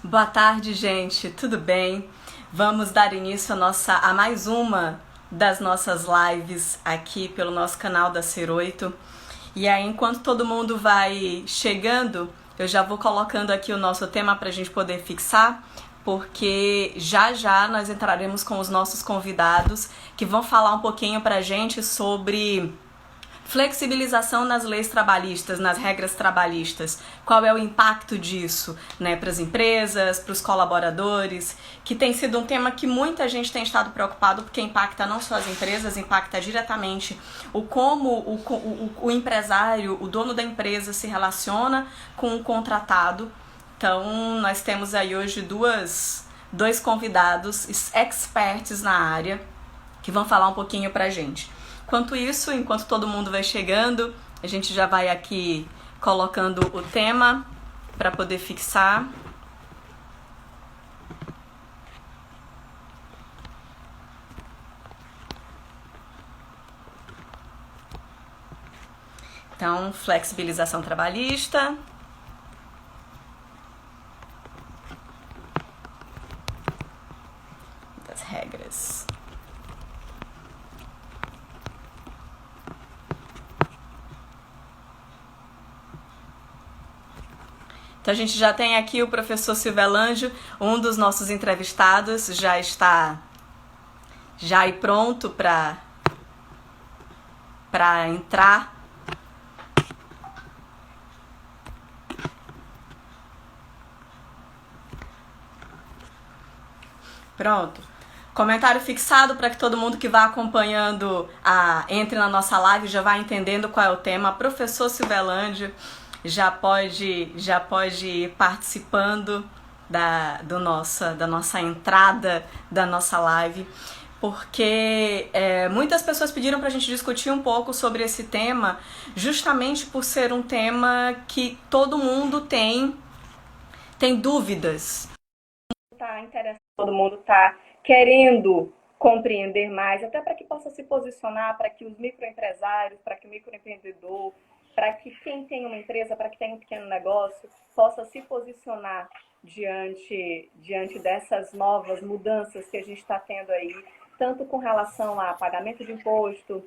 Boa tarde, gente. Tudo bem? Vamos dar início a mais uma das nossas lives aqui pelo nosso canal da Ser8. E aí, enquanto todo mundo vai chegando, eu já vou colocando aqui o nosso tema para a gente poder fixar, porque já já nós entraremos com os nossos convidados que vão falar um pouquinho para a gente sobre flexibilização nas leis trabalhistas, nas regras trabalhistas. Qual é o impacto disso, né, para as empresas, para os colaboradores, que tem sido um tema que muita gente tem estado preocupado, porque impacta não só as empresas, impacta diretamente o empresário, o dono da empresa se relaciona com o contratado. Então, nós temos aí hoje dois convidados experts na área que vão falar um pouquinho pra gente. Enquanto todo mundo vai chegando, a gente já vai aqui colocando o tema para poder fixar. Então, flexibilização trabalhista. Das regras. Então a gente já tem aqui o professor Silvelândio, um dos nossos entrevistados, já está aí pronto para entrar. Pronto. Comentário fixado para que todo mundo que vai acompanhando entre na nossa live já vá entendendo qual é o tema. Professor Silvelândio já pode ir participando da nossa entrada da nossa live, porque muitas pessoas pediram para a gente discutir um pouco sobre esse tema, justamente por ser um tema que todo mundo tem dúvidas. Tá interessado, todo mundo está querendo compreender mais, até para que possa se posicionar, para que os microempresários, para que o microempreendedor, para que quem tem uma empresa, para que tem um pequeno negócio, possa se posicionar diante dessas novas mudanças que a gente está tendo aí, tanto com relação a pagamento de imposto,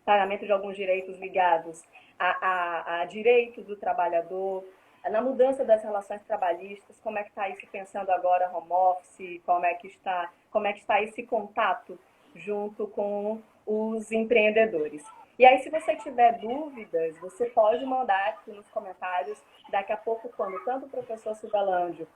pagamento de alguns direitos ligados a direitos do trabalhador, na mudança das relações trabalhistas, como é que está isso pensando agora home office, como é que está esse contato junto com os empreendedores. E aí, se você tiver dúvidas, você pode mandar aqui nos comentários, daqui a pouco, quando tanto o professor Silvelândio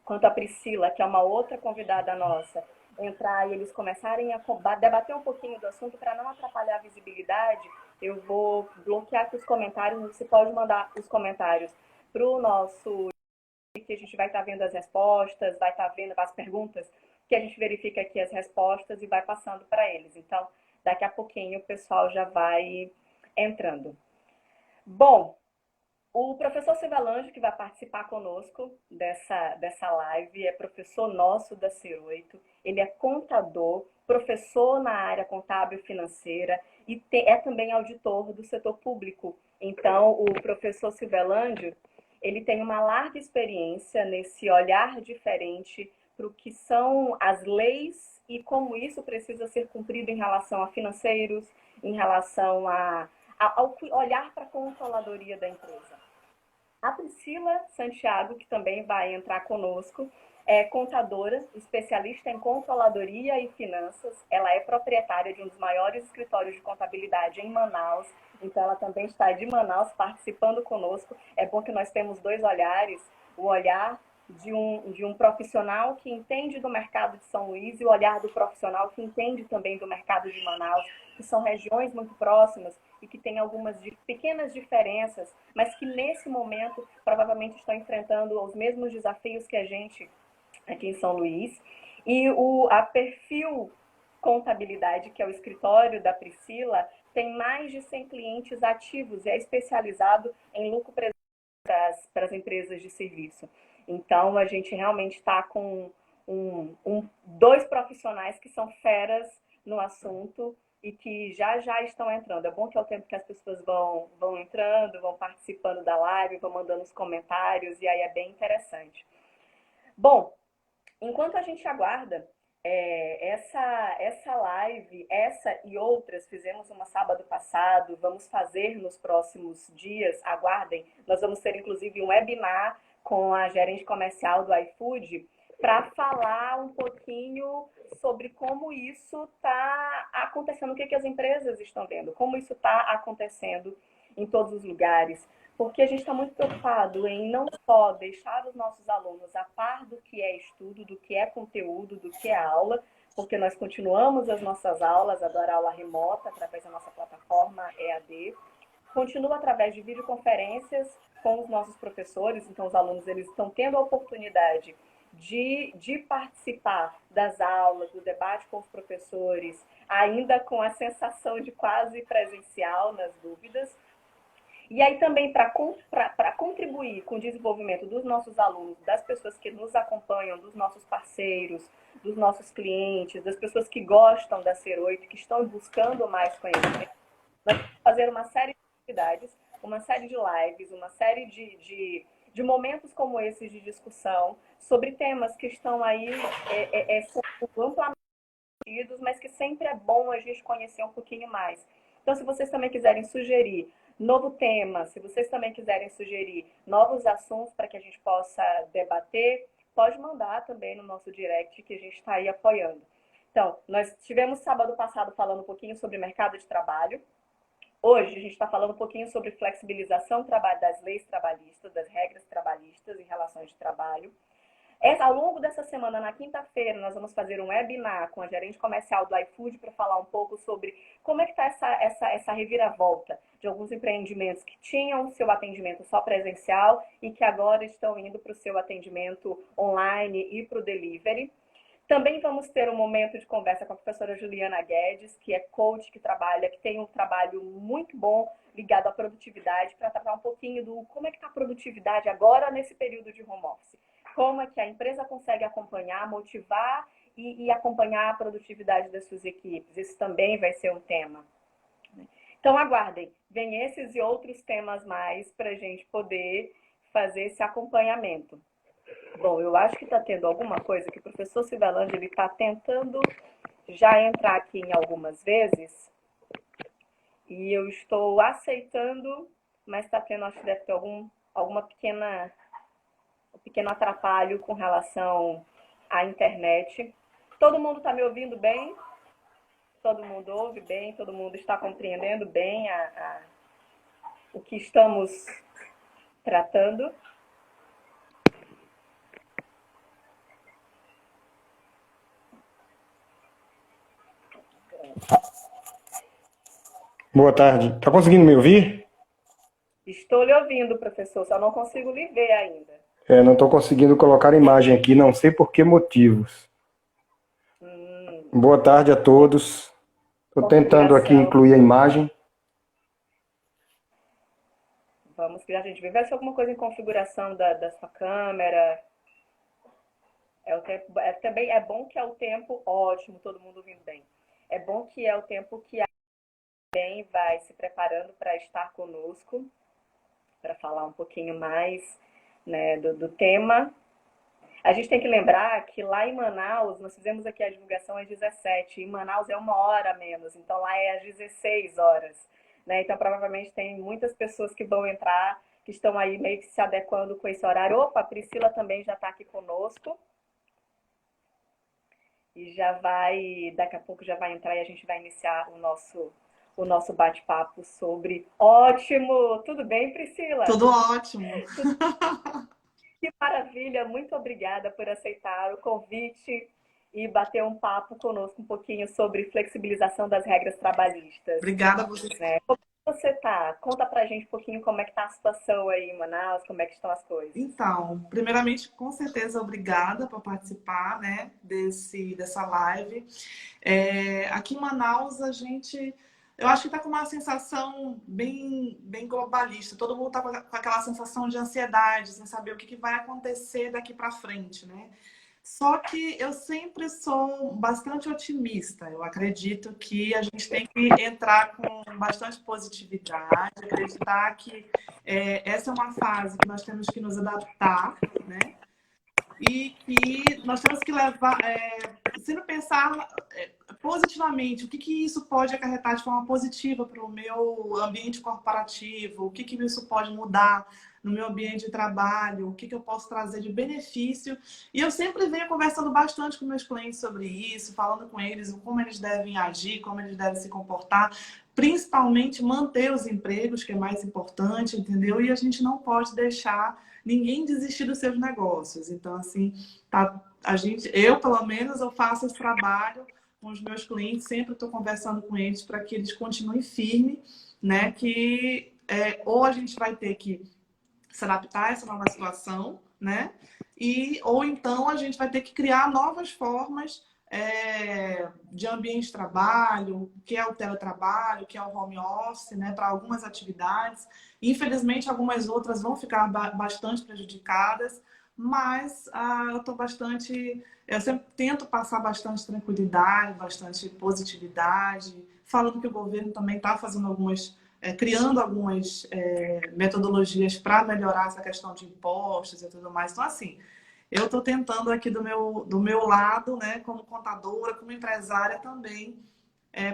quanto a Priscila, que é uma outra convidada nossa, entrar e eles começarem a debater um pouquinho do assunto para não atrapalhar a visibilidade, eu vou bloquear aqui os comentários, você pode mandar os comentários para o nosso, que a gente vai estar vendo as respostas, vai estar vendo as perguntas, que a gente verifica aqui as respostas e vai passando para eles. Então, daqui a pouquinho o pessoal já vai entrando. Bom, o professor Silvelândio, que vai participar conosco dessa live, é professor nosso da Ser8, ele é contador, professor na área contábil e financeira e é também auditor do setor público. Então, o professor Silvelândio, ele tem uma larga experiência nesse olhar diferente para o que são as leis e como isso precisa ser cumprido em relação a financeiros, em relação ao olhar para a controladoria da empresa. A Priscila Santiago, que também vai entrar conosco, é contadora, especialista em controladoria e finanças. Ela é proprietária de um dos maiores escritórios de contabilidade em Manaus. Então, ela também está de Manaus participando conosco. É bom que nós temos dois olhares, o olhar de um profissional que entende do mercado de São Luís e o olhar do profissional que entende também do mercado de Manaus, que são regiões muito próximas e que têm algumas pequenas diferenças, mas que nesse momento provavelmente estão enfrentando os mesmos desafios que a gente aqui em São Luís. E a Perfil Contabilidade, que é o escritório da Priscila, tem mais de 100 clientes ativos e é especializado em lucro presumido para as empresas de serviço. Então, a gente realmente está com dois profissionais que são feras no assunto e que já estão entrando. É bom que é o tempo que as pessoas vão entrando, vão participando da live, vão mandando os comentários, e aí é bem interessante. Bom, enquanto a gente aguarda essa live, essa e outras, fizemos uma sábado passado, vamos fazer nos próximos dias, aguardem, nós vamos ter inclusive um webinar com a gerente comercial do iFood para falar um pouquinho sobre como isso está acontecendo, o que as empresas estão vendo, como isso está acontecendo em todos os lugares, porque a gente está muito preocupado em não só deixar os nossos alunos a par do que é estudo, do que é conteúdo, do que é aula, porque nós continuamos as nossas aulas, agora aula remota, através da nossa plataforma EAD, continua através de videoconferências com os nossos professores, então os alunos eles estão tendo a oportunidade de participar das aulas, do debate com os professores, ainda com a sensação de quase presencial nas dúvidas. E aí também para contribuir com o desenvolvimento dos nossos alunos, das pessoas que nos acompanham, dos nossos parceiros, dos nossos clientes, das pessoas que gostam da Ser8, que estão buscando mais conhecimento, nós vamos fazer uma série de atividades, uma série de lives, uma série de momentos como esses de discussão sobre temas que estão aí amplamente, mas que sempre é bom a gente conhecer um pouquinho mais. Então, se vocês também quiserem sugerir novo tema, se vocês também quiserem sugerir novos assuntos para que a gente possa debater, pode mandar também no nosso direct que a gente está aí apoiando. Então, nós tivemos sábado passado falando um pouquinho sobre mercado de trabalho. Hoje a gente está falando um pouquinho sobre flexibilização das leis trabalhistas, das regras trabalhistas em relações de trabalho. Ao longo dessa semana, na quinta-feira, nós vamos fazer um webinar com a gerente comercial do iFood para falar um pouco sobre como é que está essa reviravolta de alguns empreendimentos que tinham seu atendimento só presencial e que agora estão indo para o seu atendimento online e para o delivery. Também vamos ter um momento de conversa com a professora Juliana Guedes, que é coach, que tem um trabalho muito bom ligado à produtividade, para tratar um pouquinho do como é que está a produtividade agora nesse período de home office. Como é que a empresa consegue acompanhar, motivar e acompanhar a produtividade das suas equipes. Isso também vai ser um tema. Então, aguardem. Vem esses e outros temas mais para a gente poder fazer esse acompanhamento. Bom, eu acho que está tendo alguma coisa que o professor Civelândia está tentando já entrar aqui em algumas vezes e eu estou aceitando, mas está tendo, acho que deve ter alguma pequeno atrapalho com relação à internet. Todo mundo está me ouvindo bem? Todo mundo ouve bem? Todo mundo está compreendendo bem o que estamos tratando? Boa tarde. Está conseguindo me ouvir? Estou lhe ouvindo, professor, só não consigo lhe ver ainda. Não estou conseguindo colocar imagem aqui, não sei por que motivos. Boa tarde a todos. Estou tentando aqui incluir a imagem. Vamos que a gente vê. Vai ser alguma coisa em configuração da sua câmera. Também é bom que é o tempo ótimo, todo mundo ouvindo bem. É bom que é o tempo que a gente vai se preparando para estar conosco, para falar um pouquinho mais, né, do tema. A gente tem que lembrar que lá em Manaus, nós fizemos aqui a divulgação às 17, em Manaus é 1 hora a menos, então lá é às 16 horas. Né? Então, provavelmente tem muitas pessoas que vão entrar, que estão aí meio que se adequando com esse horário. Opa, a Priscila também já está aqui conosco. E daqui a pouco já vai entrar e a gente vai iniciar o nosso bate-papo sobre... Ótimo! Tudo bem, Priscila? Tudo ótimo! Que maravilha! Muito obrigada por aceitar o convite e bater um papo conosco um pouquinho sobre flexibilização das regras trabalhistas. Obrigada a você. Como você está? Conta pra gente um pouquinho como é que está a situação aí em Manaus, como é que estão as coisas. Então, primeiramente, com certeza, obrigada por participar, né, dessa live. Aqui em Manaus, eu acho que está com uma sensação bem globalista. Todo mundo está com aquela sensação de ansiedade, sem saber o que vai acontecer daqui para frente, né? Só que eu sempre sou bastante otimista. Eu acredito que a gente tem que entrar com bastante positividade, acreditar que essa é uma fase que nós temos que nos adaptar, né? e que nós temos que levar, sempre pensar positivamente, o que que isso pode acarretar de forma positiva para o meu ambiente corporativo, o que que isso pode mudar no meu ambiente de trabalho, o que que eu posso trazer de benefício. E eu sempre venho conversando bastante com meus clientes sobre isso, falando com eles como eles devem agir, como eles devem se comportar, principalmente manter os empregos, que é mais importante, entendeu? E a gente não pode deixar ninguém desistir dos seus negócios. Então, assim, tá, eu, pelo menos, eu faço esse trabalho com os meus clientes, sempre estou conversando com eles para que eles continuem firmes, né? Que ou a gente vai ter que se adaptar a essa nova situação, né? Ou então a gente vai ter que criar novas formas de ambiente de trabalho, que é o teletrabalho, que é o home office, né? Para algumas atividades. Infelizmente, algumas outras vão ficar bastante prejudicadas, mas eu estou bastante. Eu sempre tento passar bastante tranquilidade, bastante positividade, falando que o governo também está fazendo criando algumas metodologias para melhorar essa questão de impostos e tudo mais. Então, assim, eu estou tentando aqui do meu lado, né, como contadora, como empresária também,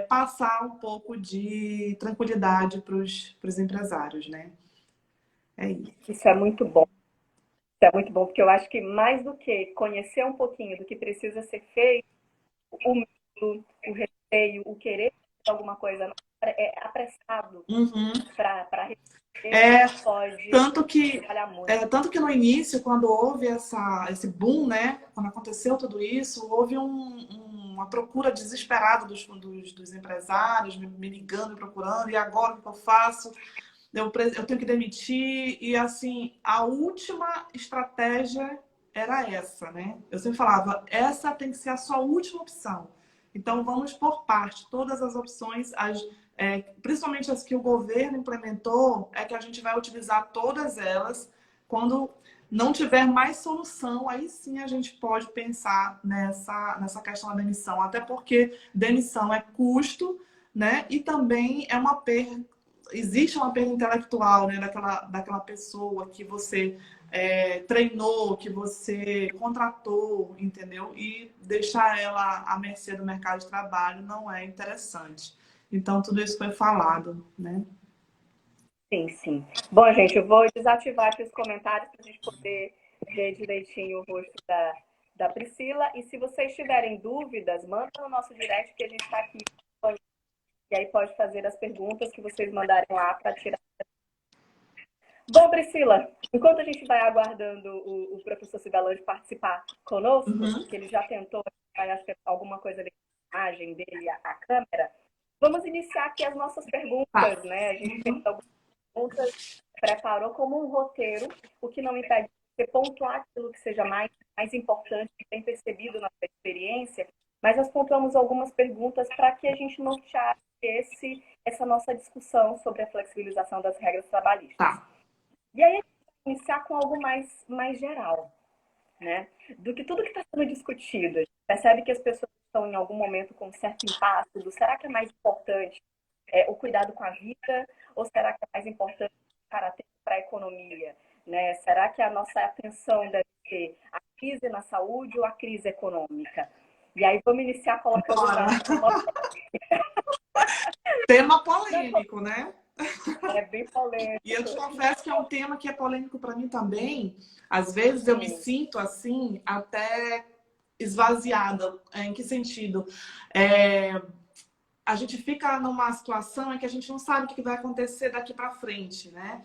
passar um pouco de tranquilidade para os empresários, né? É isso. Isso é muito bom. Isso é muito bom, porque eu acho que mais do que conhecer um pouquinho do que precisa ser feito, o medo, o receio, o querer fazer alguma coisa apressado Uhum. para É, pode tanto que, trabalhar muito. tanto que no início, quando houve esse boom, né? Quando aconteceu tudo isso, houve uma procura desesperada dos empresários, me ligando, me procurando, e agora o que eu faço? Eu tenho que demitir, e assim, a última estratégia era essa, né? Eu sempre falava, essa tem que ser a sua última opção. Então, vamos por parte, todas as opções, principalmente as que o governo implementou, é que a gente vai utilizar todas elas. Quando não tiver mais solução, aí sim a gente pode pensar nessa questão da demissão. Até porque demissão é custo, né? E também é uma perda, existe uma perda intelectual, né? daquela pessoa que você treinou, que você contratou, entendeu? E deixar ela à mercê do mercado de trabalho não é interessante. Então, tudo isso foi falado, né? Sim, sim. Bom, gente, eu vou desativar aqui os comentários para a gente poder ver direitinho o rosto da Priscila. E se vocês tiverem dúvidas, manda no nosso direct que a gente está aqui. E aí pode fazer as perguntas que vocês mandarem lá para tirar. Bom, Priscila, enquanto a gente vai aguardando o professor Cibalões participar conosco, que ele já tentou, acho que alguma coisa da imagem dele, a câmera, vamos iniciar aqui as nossas perguntas, né? A gente fez algumas perguntas, preparou como um roteiro, o que não impede de você pontuar aquilo que seja mais importante, que tem percebido na sua experiência, mas nós pontuamos algumas perguntas para que a gente norteasse essa nossa discussão sobre a flexibilização das regras trabalhistas. Tá. E aí a gente vai iniciar com algo mais geral, né? Do que tudo que está sendo discutido. A gente percebe que as pessoas estão em algum momento com um certo impasse do será que é mais importante o cuidado com a vida ou será que é mais importante para a economia? Né? Será que a nossa atenção deve ser a crise na saúde ou a crise econômica? E aí vamos iniciar colocando Tema polêmico, né? É bem polêmico. E eu te confesso que é um tema que é polêmico para mim também. Às vezes eu me sinto assim, até esvaziada. Em que sentido? A gente fica numa situação em que a gente não sabe o que vai acontecer daqui para frente, né?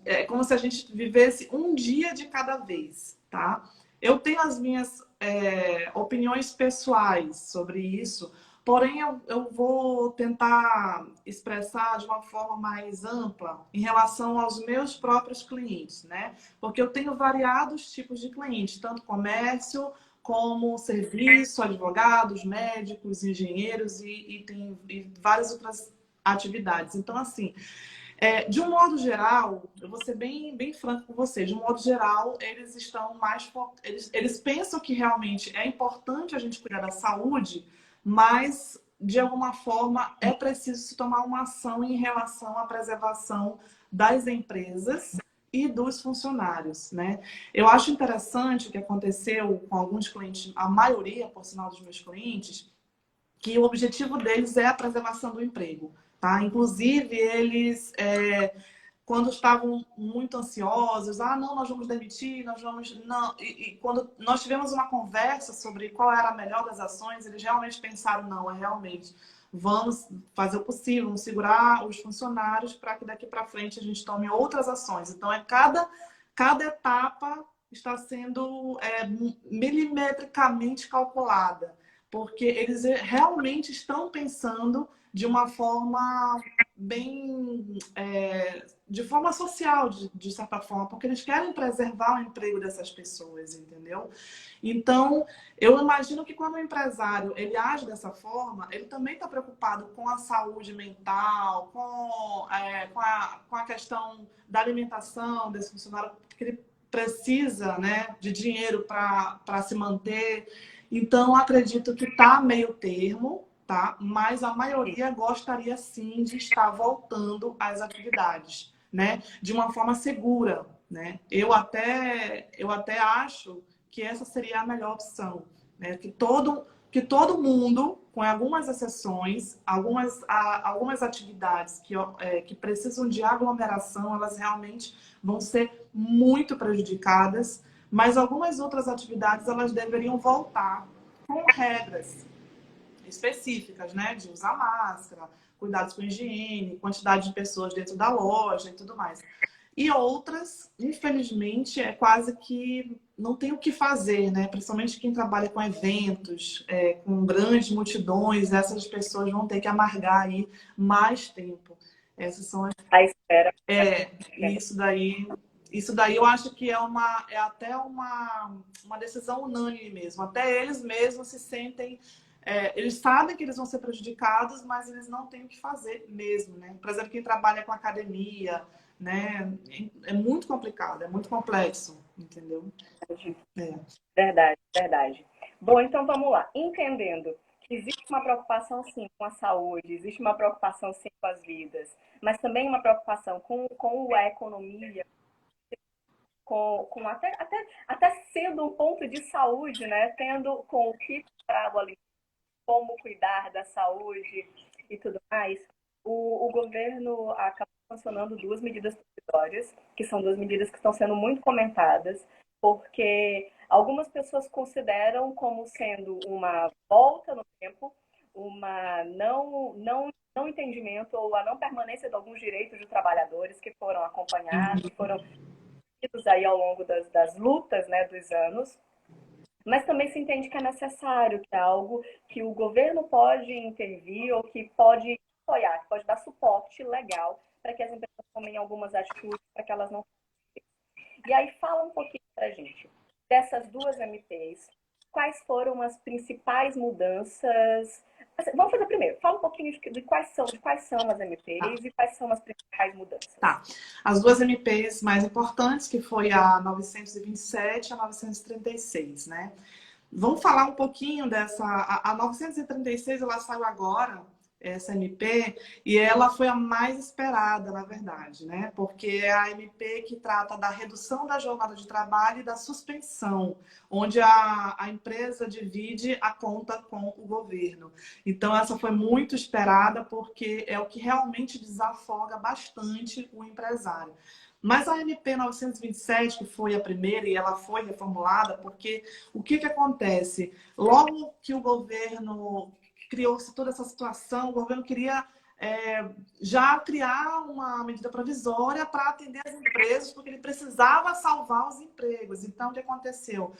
É como se a gente vivesse um dia de cada vez, tá? Eu tenho as minhas opiniões pessoais sobre isso, porém eu vou tentar expressar de uma forma mais ampla em relação aos meus próprios clientes, né? Porque eu tenho variados tipos de clientes, tanto comércio como serviço, advogados, médicos, engenheiros e várias outras atividades. Então, assim, de um modo geral, eu vou ser bem franco com você, de um modo geral, eles estão mais... Eles pensam que realmente é importante a gente cuidar da saúde, mas, de alguma forma, é preciso se tomar uma ação em relação à preservação das empresas, e dos funcionários, né? Eu acho interessante o que aconteceu com alguns clientes, a maioria, por sinal, dos meus clientes, que o objetivo deles é a preservação do emprego, tá? Inclusive, eles, quando estavam muito ansiosos, não, nós vamos demitir, nós vamos... Não. E quando nós tivemos uma conversa sobre qual era a melhor das ações, eles realmente pensaram, não, realmente, vamos fazer o possível, vamos segurar os funcionários para que daqui para frente a gente tome outras ações. Então, cada etapa está sendo milimetricamente calculada, porque eles realmente estão pensando de uma forma bem... de forma social, de certa forma, porque eles querem preservar o emprego dessas pessoas, entendeu? Então, eu imagino que quando o empresário ele age dessa forma, ele também está preocupado com a saúde mental, com a questão da alimentação desse funcionário, porque ele precisa, né, de dinheiro para se manter. Então, acredito que está meio termo, tá? Mas a maioria gostaria sim de estar voltando às atividades, né? De uma forma segura, né? Eu até acho que essa seria a melhor opção, né? Que todo mundo, com algumas exceções, algumas atividades que precisam de aglomeração, elas realmente vão ser muito prejudicadas, mas algumas outras atividades elas deveriam voltar com regras específicas, né? De usar máscara, cuidados com higiene, quantidade de pessoas dentro da loja e tudo mais. E outras, infelizmente, é quase que não tem o que fazer, né? Principalmente quem trabalha com eventos, com grandes multidões, essas pessoas vão ter que amargar aí mais tempo. Essas são as... A espera. Isso daí eu acho que é até uma decisão unânime mesmo. Até eles mesmos se sentem... eles sabem que eles vão ser prejudicados, mas eles não têm o que fazer mesmo, né? Por exemplo, quem trabalha com academia, né? É muito complicado, é muito complexo, entendeu? Verdade, verdade. Bom, então vamos lá. Entendendo que existe uma preocupação, sim, com a saúde, existe uma preocupação, sim, com as vidas, mas também uma preocupação com a economia, com até sendo um ponto de saúde, né? Tendo com o que para o alimento, como cuidar da saúde e tudo mais, o governo acaba sancionando duas medidas provisórias, que são duas medidas que estão sendo muito comentadas, porque algumas pessoas consideram como sendo uma volta no tempo, uma não entendimento ou a não permanência de alguns direitos de trabalhadores que foram acompanhados, que foram aí ao longo das lutas, né, dos anos. Mas também se entende que é necessário, que é algo que o governo pode intervir ou que pode apoiar, que pode dar suporte legal para que as empresas tomem algumas atitudes para que elas não... E aí fala um pouquinho para a gente dessas duas MPs, quais foram as principais mudanças. Vamos fazer primeiro, fala um pouquinho de quais são as MPs e quais são as principais mudanças. Tá. As duas MPs mais importantes, que foi a 927 e a 936, né? Vamos falar um pouquinho dessa... A 936, ela saiu agora, essa MP, e ela foi a mais esperada, na verdade, né? Porque é a MP que trata da redução da jornada de trabalho e da suspensão, onde a empresa divide a conta com o governo. Então, essa foi muito esperada porque é o que realmente desafoga bastante o empresário. Mas a MP 927, que foi a primeira, e ela foi reformulada, porque o que acontece? Logo que o governo criou-se toda essa situação, o governo queria já criar uma medida provisória para atender as empresas, porque ele precisava salvar os empregos. Então, o que aconteceu?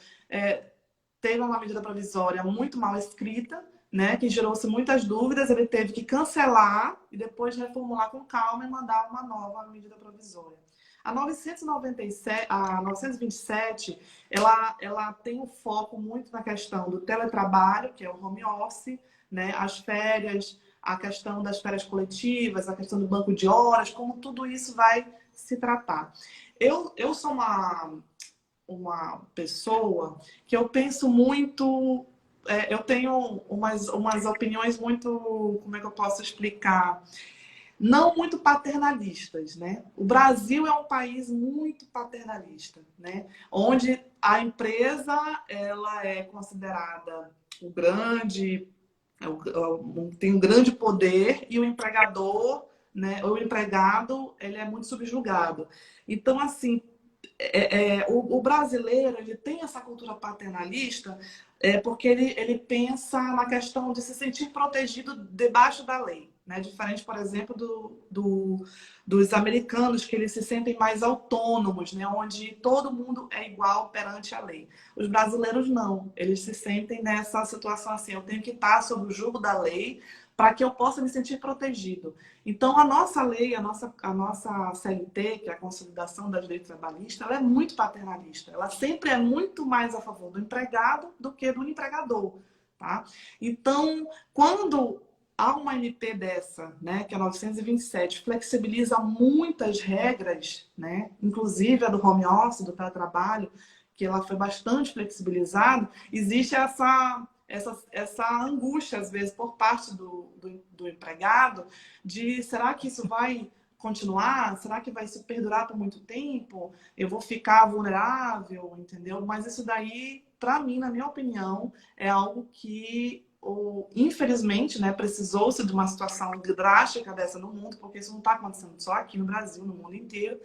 Teve uma medida provisória muito mal escrita, né, que gerou-se muitas dúvidas, ele teve que cancelar e depois reformular com calma e mandar uma nova medida provisória. A 927, ela tem um foco muito na questão do teletrabalho, que é o home office, né, as férias, a questão das férias coletivas, a questão do banco de horas, como tudo isso vai se tratar. Eu sou uma pessoa que eu penso muito... eu tenho umas opiniões muito... Como é que eu posso explicar? não muito paternalistas, né? O Brasil é um país muito paternalista, né? Onde a empresa ela é considerada o grande, tem um grande poder e o empregador, né? O empregado ele é muito subjugado. Então, assim, o brasileiro ele tem essa cultura paternalista porque ele pensa na questão de se sentir protegido debaixo da lei. Né? Diferente, por exemplo, dos americanos, que eles se sentem mais autônomos, né? Onde todo mundo é igual perante a lei. Os brasileiros não, eles se sentem nessa situação assim, eu tenho que estar sob o jugo da lei para que eu possa me sentir protegido. Então, a nossa lei, a nossa CLT, que é a Consolidação das Leis Trabalhistas, ela é muito paternalista. Ela sempre é muito mais a favor do empregado do que do empregador. Tá? Então, quando há uma MP dessa, né, que é a 927, flexibiliza muitas regras, né, inclusive a do home office, do teletrabalho, que ela foi bastante flexibilizada, existe essa angústia, às vezes, por parte do empregado, de será que isso vai continuar? Será que vai se perdurar por muito tempo? Eu vou ficar vulnerável, entendeu? Mas isso daí, para mim, na minha opinião, é algo que, infelizmente, né, precisou-se de uma situação drástica dessa no mundo, porque isso não está acontecendo só aqui no Brasil, no mundo inteiro,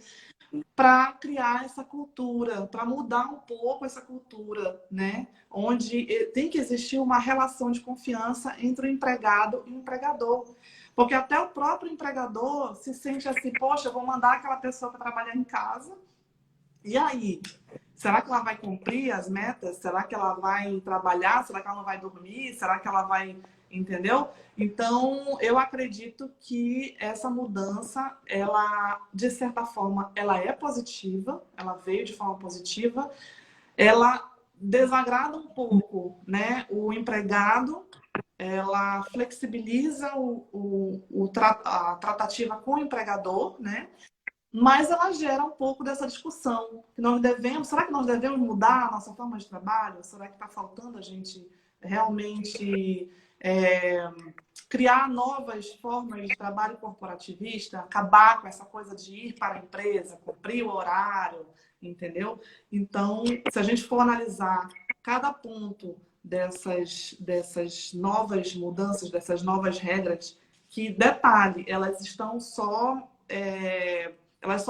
para criar essa cultura, para mudar um pouco essa cultura, né? Onde tem que existir uma relação de confiança entre o empregado e o empregador. Porque até o próprio empregador se sente assim, poxa, eu vou mandar aquela pessoa para trabalhar em casa, e aí? Será que ela vai cumprir as metas? Será que ela vai trabalhar? Será que ela não vai dormir? Será que ela vai... Entendeu? Então, eu acredito que essa mudança, ela, de certa forma, ela é positiva, ela veio de forma positiva, ela desagrada um pouco, né, o empregado, ela flexibiliza a tratativa com o empregador, né? Mas ela gera um pouco dessa discussão. Que nós devemos, será que nós devemos mudar a nossa forma de trabalho? Será que está faltando a gente realmente criar novas formas de trabalho corporativista, acabar com essa coisa de ir para a empresa, cumprir o horário, entendeu? Então, se a gente for analisar cada ponto dessas novas mudanças, dessas novas regras, que, detalhe, elas estão só... elas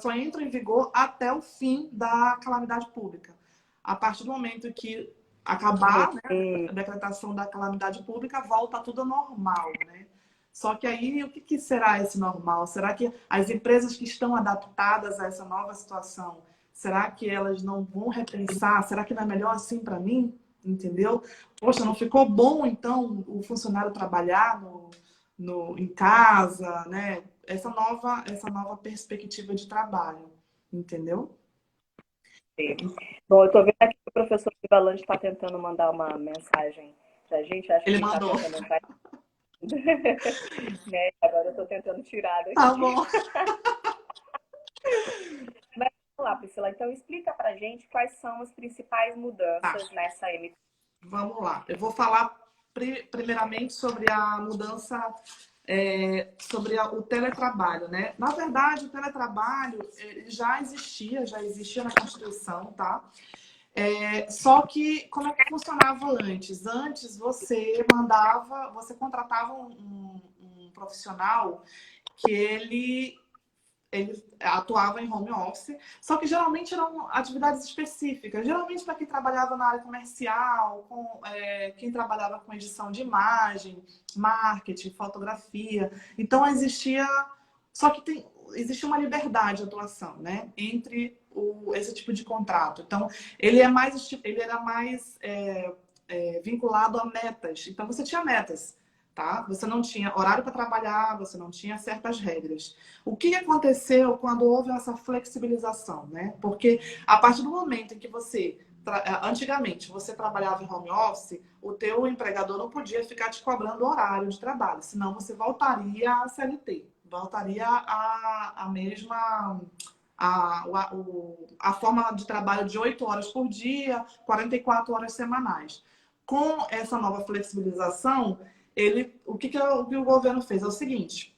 só entram em vigor até o fim da calamidade pública. A partir do momento que acabar, né, a decretação da calamidade pública, volta tudo ao normal, né? Só que aí, o que será esse normal? Será que as empresas que estão adaptadas a essa nova situação, será que elas não vão repensar? Será que não é melhor assim para mim? Entendeu? Poxa, não ficou bom, então, o funcionário trabalhar em casa, né? Essa nova perspectiva de trabalho, entendeu? Bom, eu estou vendo aqui que o professor Vivalante está tentando mandar uma mensagem para a gente. Acho que Ele ele está mandou. tentando entrar. Né? Agora eu estou tentando tirar daqui. Tá bom. Mas vamos lá, Priscila. Então, explica para a gente quais são as principais mudanças nessa MP. Vamos lá. Eu vou falar primeiramente sobre a mudança, sobre o teletrabalho, né? Na verdade, o teletrabalho já existia na Constituição, tá? Só que como é que funcionava antes? Antes você contratava um profissional que ele atuava em home office, só que geralmente eram atividades específicas, geralmente para quem trabalhava na área comercial, quem trabalhava com edição de imagem, marketing, fotografia. Então existia uma liberdade de atuação, né, entre esse tipo de contrato. Então ele era mais vinculado a metas. Então você tinha metas. Tá? Você não tinha horário para trabalhar, você não tinha certas regras. O que aconteceu quando houve essa flexibilização, né? Porque a partir do momento em que antigamente, você trabalhava em home office, o teu empregador não podia ficar te cobrando horário de trabalho, senão você voltaria à CLT, voltaria à mesma... a forma de trabalho de 8 horas por dia, 44 horas semanais. Com essa nova flexibilização, o que o governo fez? É o seguinte: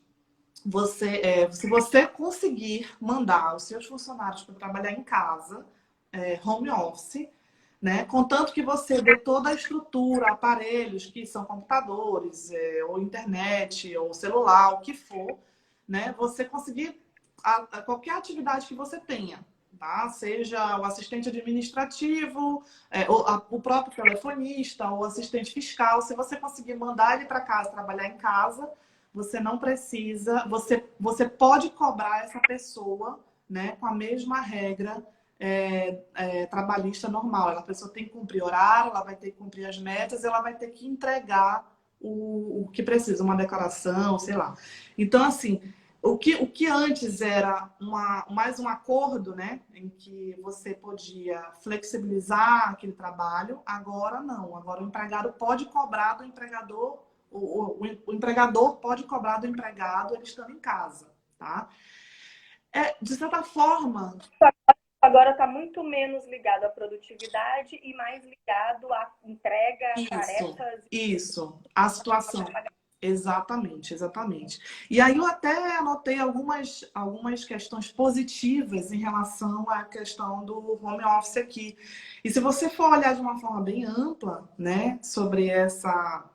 se você conseguir mandar os seus funcionários para trabalhar em casa, home office, né? Contanto que você dê toda a estrutura, aparelhos que são computadores, ou internet, ou celular, o que for, né? Você conseguir qualquer atividade que você tenha, tá? Seja o assistente administrativo, o próprio telefonista, ou assistente fiscal, se você conseguir mandar ele para casa, trabalhar em casa, você não precisa, você pode cobrar essa pessoa, né, com a mesma regra trabalhista normal. A pessoa tem que cumprir horário, ela vai ter que cumprir as metas, ela vai ter que entregar o que precisa, uma declaração, sei lá. Então, assim, o que antes era mais um acordo, né, em que você podia flexibilizar aquele trabalho, agora não. Agora o empregado pode cobrar do empregador, o empregador pode cobrar do empregado ele estando em casa, tá? De certa forma, Agora está muito menos ligado à produtividade e mais ligado à entrega, tarefas. Isso, a situação. Exatamente, exatamente. E aí eu até anotei algumas questões positivas em relação à questão do home office aqui. E se você for olhar de uma forma bem ampla, né, sobre essa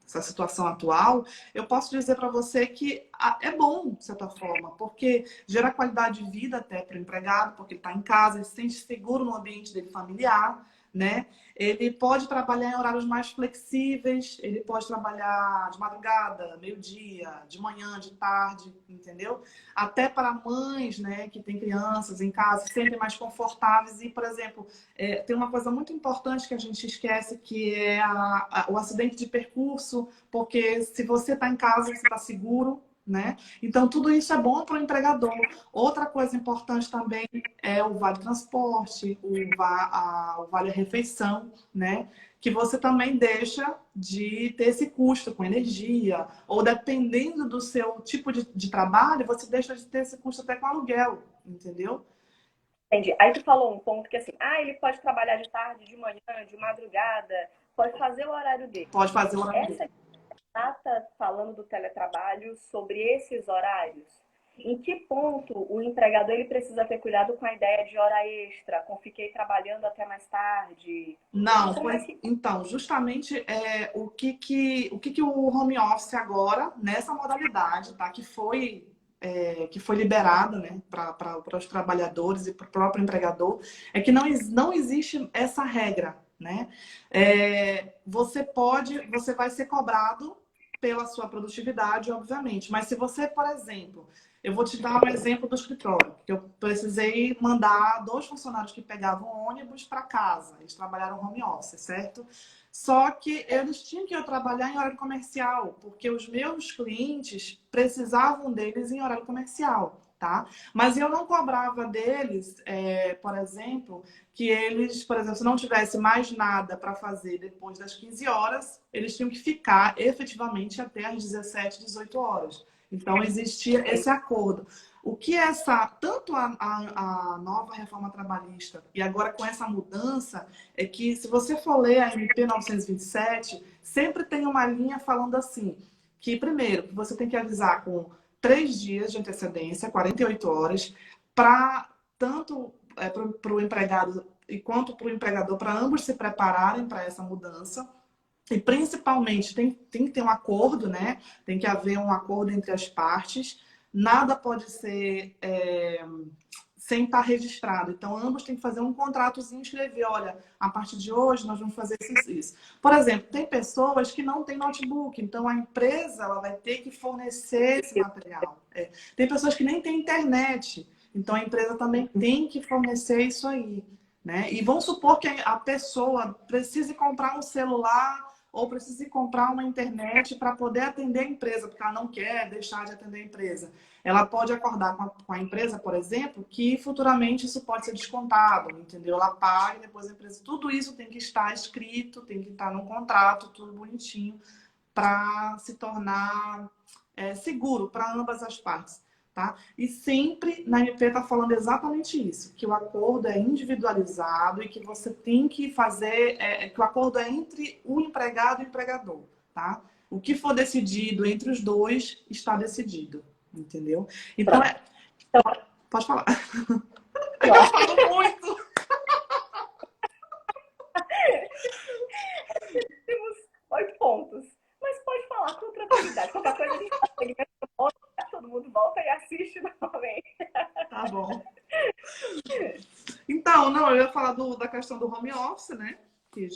situação atual, eu posso dizer para você que é bom, de certa forma, porque gera qualidade de vida até para o empregado, porque ele está em casa, ele se sente seguro no ambiente dele familiar, né? Ele pode trabalhar em horários mais flexíveis, ele pode trabalhar de madrugada, meio-dia, de manhã, de tarde, entendeu? Até para mães, né, que têm crianças em casa, se sentem mais confortáveis. E, por exemplo, tem uma coisa muito importante que a gente esquece, que é o acidente de percurso, porque se você está em casa, você está seguro, né? Então, tudo isso é bom para o empregador. Outra coisa importante também é o vale transporte, o vale refeição, né? Que você também deixa de ter esse custo com energia, ou dependendo do seu tipo de trabalho, você deixa de ter esse custo até com aluguel, entendeu? Entendi. Aí tu falou um ponto que assim, ele pode trabalhar de tarde, de manhã, de madrugada, pode fazer o horário dele. Pode fazer o horário dele. Essa está falando do teletrabalho sobre esses horários. Em que ponto o empregador ele precisa ter cuidado com a ideia de hora extra, com fiquei trabalhando até mais tarde? Não, Como é que então, justamente o que o home office agora, nessa modalidade, tá? Que foi liberado, né, para os trabalhadores e para o próprio empregador, é que não existe essa regra, né? Você vai ser cobrado pela sua produtividade, obviamente, mas se você, por exemplo, eu vou te dar um exemplo do escritório, que eu precisei mandar 2 funcionários que pegavam ônibus para casa, eles trabalharam home office, certo? Só que eles tinham que trabalhar em horário comercial, porque os meus clientes precisavam deles em horário comercial, tá? Mas eu não cobrava deles, por exemplo, que eles, por exemplo, se não tivesse mais nada para fazer depois das 15 horas, eles tinham que ficar efetivamente até as 17, 18 horas. Então, existia esse acordo. O que tanto a nova reforma trabalhista e agora com essa mudança, é que se você for ler a MP 927, sempre tem uma linha falando assim, que primeiro, que você tem que avisar com 3 dias de antecedência, 48 horas, para tanto para o empregado e quanto para o empregador, para ambos se prepararem para essa mudança. E principalmente tem que ter um acordo, né? Tem que haver um acordo entre as partes. Nada pode ser sem estar registrado. Então, ambos têm que fazer um contratozinho e escrever, olha, a partir de hoje nós vamos fazer isso. Por exemplo, tem pessoas que não têm notebook, então a empresa ela vai ter que fornecer esse material. Tem pessoas que nem têm internet, então a empresa também tem que fornecer isso aí, né? E vamos supor que a pessoa precise comprar um celular ou precise comprar uma internet para poder atender a empresa, porque ela não quer deixar de atender a empresa. Ela pode acordar com a empresa, por exemplo, que futuramente isso pode ser descontado, entendeu? Ela paga e depois a empresa... Tudo isso tem que estar escrito, tem que estar no contrato, tudo bonitinho, para se tornar seguro para ambas as partes. Tá? E sempre na MP está falando exatamente isso, que o acordo é individualizado e que você tem que fazer, que o acordo é entre o empregado e o empregador. Tá? O que for decidido entre os dois está decidido. entendeu? Então, Então, pode falar. É que eu ó, falo muito. temos 8 pontos. Mas pode falar com tranquilidade. Qualquer coisa a gente faz segmento do ponto, todo mundo volta e assiste novamente. Tá bom. Então, não, eu ia falar da questão do home office, né? Que